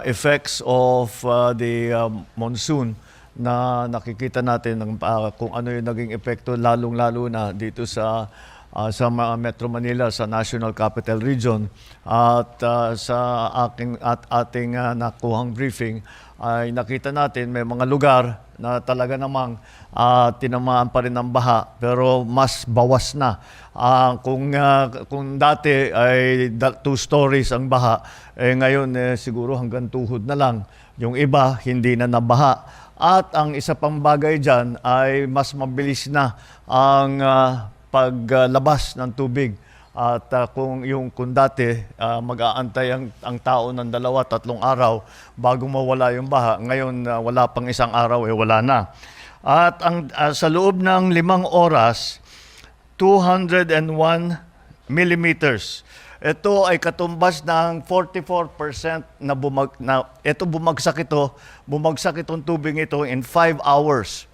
effects of the monsoon na nakikita natin kung ano yung naging epekto lalong-lalo na dito sa Metro Manila, sa National Capital Region. At sa ating nakuhang briefing ay nakita natin may mga lugar na talaga namang tinamaan pa rin ng baha pero mas bawas na. Kung dati ay 2 stories ang baha, ngayon siguro hanggang tuhod na lang. Yung iba hindi na nabaha. At ang isa pang bagay dyan ay mas mabilis na ang paglabas ng tubig. At kung dati mag-aantay ang tao ng 2-3 araw bago mawala yung baha, ngayon wala pang 1 araw, wala na. At sa loob ng 5 oras, 201 millimeters. Ito ay katumbas ng 44% bumagsak itong tubig ito in 5 hours.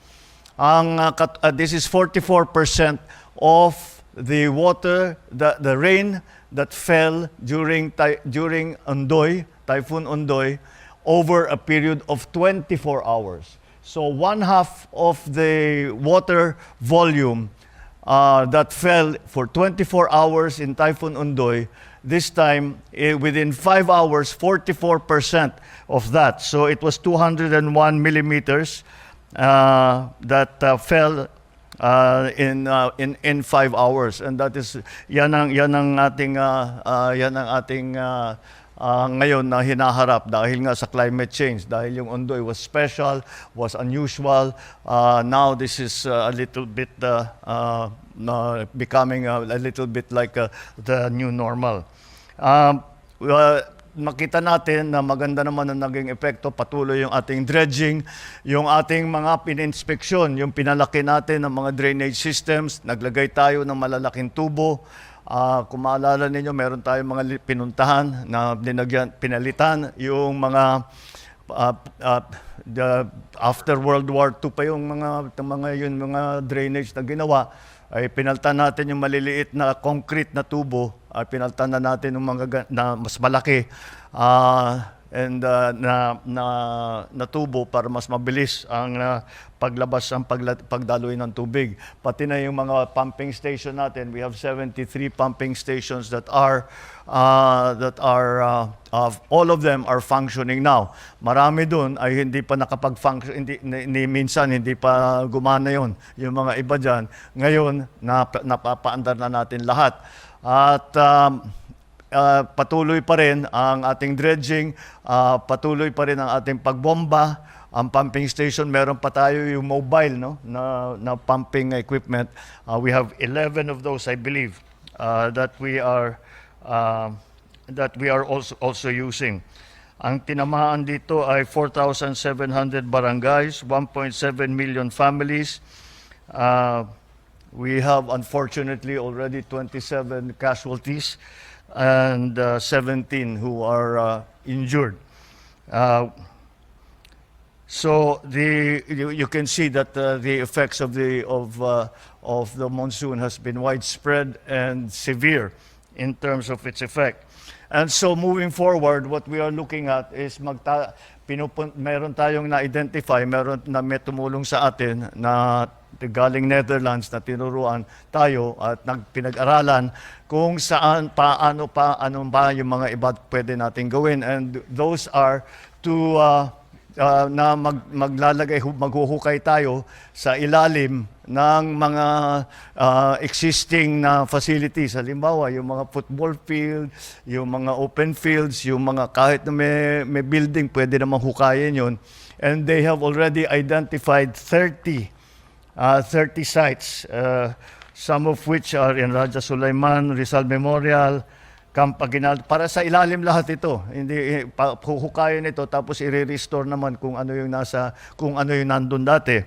This is 44% of the water, the rain that fell during Typhoon Ondoy over a period of 24 hours. So 1/2 of the water volume that fell for 24 hours in Typhoon Ondoy, this time within 5 hours, 44% of that. So it was 201 millimeters that fell in 5 hours, and that is yan ang ating ngayon na hinaharap dahil nga sa climate change, dahil yung Ondoy was special, was unusual. Now this is a little bit becoming a little bit like the new normal. Makita natin na maganda naman ang naging epekto, patuloy yung ating dredging, yung ating mga pininspeksyon, yung pinalaki natin ng mga drainage systems, naglagay tayo ng malalaking tubo. Kung maalala ninyo, meron tayong mga pinuntahan na pinalitan yung mga after World War II pa yung mga drainage na ginawa. Ay pinaltan natin yung maliliit na concrete na tubo, ay pinaltan na natin yung mga na mas malaki na tubo para mas mabilis ang paglabas ang pagdaloy ng tubig. Pati na yung mga pumping station natin, we have 73 pumping stations that are all of them are functioning now. Marami doon ay hindi pa nakapag-function, minsan hindi pa gumana yon. Yung mga iba dyan, ngayon napapaandar na natin lahat. At patuloy pa rin ang ating dredging, patuloy pa rin ang ating pagbomba. Ang pumping station, meron pa tayo yung mobile na pumping equipment. We have 11 of those, I believe, that we are also using. Ang tinamaan dito ay 4,700 barangays, 1.7 million families. We have unfortunately already 27 casualties and 17 who are injured. So you can see that the effects of the monsoon has been widespread and severe in terms of its effect. And so moving forward, what we are looking at is meron tayong na-identify, meron na may tumulong sa atin na galing Netherlands na tinuruan tayo at pinag-aralan kung saan, ano ba yung mga iba pwede natin gawin. And those are na maghuhukay tayo sa ilalim ng mga existing na facilities. Halimbawa, yung mga football field, yung mga open fields, yung mga kahit na may building, pwede namang hukayin yun. And they have already identified 30 sites, some of which are in Raja Sulaiman, Rizal Memorial, Camp Aguinaldo. Para sa ilalim lahat ito. Hindi huhukayin ito tapos i-restore naman kung ano yung nandun dati.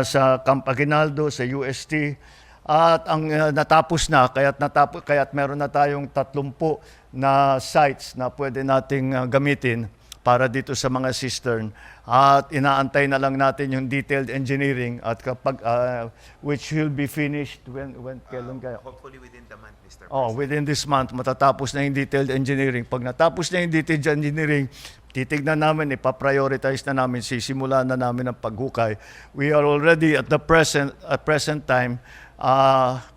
Sa Camp Aguinaldo, sa UST. At ang natapos na, kaya't meron na tayong 30 na sites na pwede nating gamitin para dito sa mga cistern. At inaantay na lang natin yung detailed engineering at which will be finished kailan kaya? Hopefully within the month, Mr. Within this month matatapos na yung detailed engineering. Pag natapos na yung detailed engineering, titignan namin, ipaprioritize na namin, sisimulan na namin ang paghukay. We are already at present time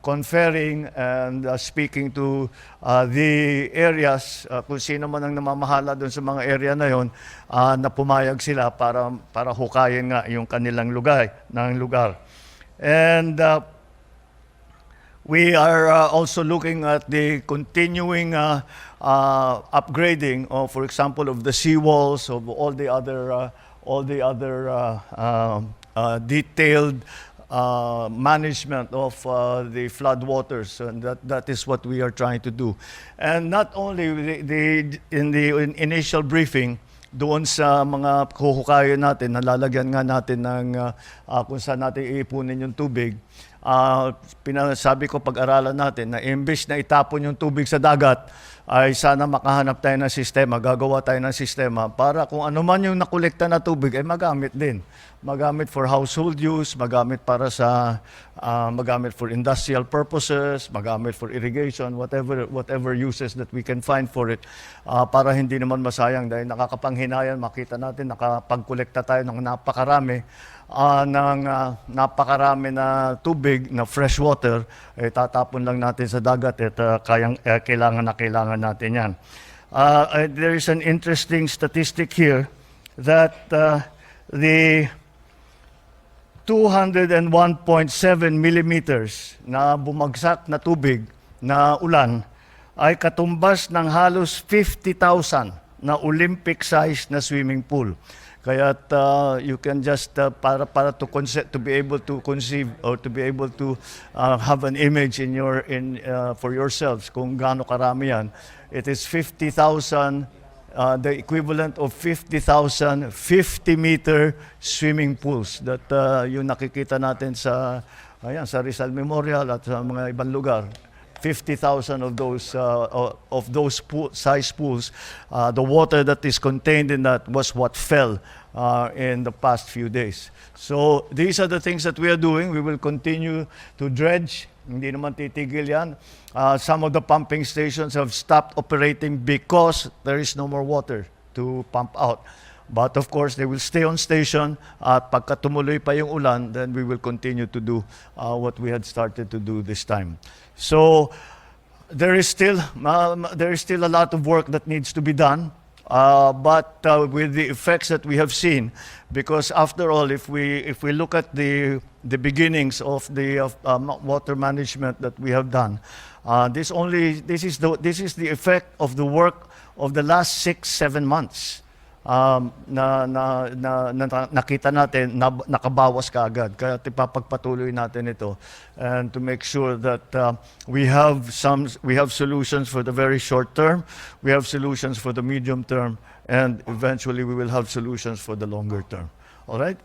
conferring and speaking to the areas, kung sino man ang namamahala doon sa mga area na yon, na pumayag sila para hukayin nga yung kanilang lugar. And we are also looking at the continuing upgrading of, for example, of the seawalls, of all the other detailed management of the floodwaters, and that is what we are trying to do. And not only in the initial briefing, doon sa mga huhukayin natin, nalalagyan nga natin ng kung saan natin iipunin yung tubig. Pinasabi ko pag-aralan natin na imbes na itapon yung tubig sa dagat, ay sana makahanap tayo ng sistema, gagawa tayo ng sistema para kung ano man yung nakolekta na tubig ay magamit din. Magamit for household use, magamit para sa magamit for industrial purposes, magamit for irrigation, whatever uses that we can find for it, para hindi naman masayang dahil nakakapanghinayang makita natin nakapagkolekta tayo ng napakarami na tubig na fresh water, tatapon lang natin sa dagat at kailangan natin yan. There is an interesting statistic here that the 201.7 millimeters na bumagsak na tubig na ulan ay katumbas ng halos 50,000 na Olympic-sized na swimming pool. Kaya you can just para to be able to conceive or to be able to have an image for yourselves kung gaano karami yan. It is 50,000, the equivalent of 50,000 50-meter swimming pools that yung nakikita natin sa Rizal Memorial at sa mga ibang lugar. 50,000 of those size pools, the water that is contained in that was what fell in the past few days. So these are the things that we are doing. We will continue to dredge. Hindi naman titigil yan. Some of the pumping stations have stopped operating because there is no more water to pump out. But of course, they will stay on station at pagka tumuloy pa yung ulan, then we will continue to do what we had started to do this time. So there is still a lot of work that needs to be done, but with the effects that we have seen, because after all, if we look at the beginnings of the water management that we have done, this is the effect of the work of the last 6-7 months. Nakita natin na nakabawas kaagad, kaya ipapagpatuloy natin ito and to make sure that we have solutions for the very short term, we have solutions for the medium term, and eventually we will have solutions for the longer term. All right?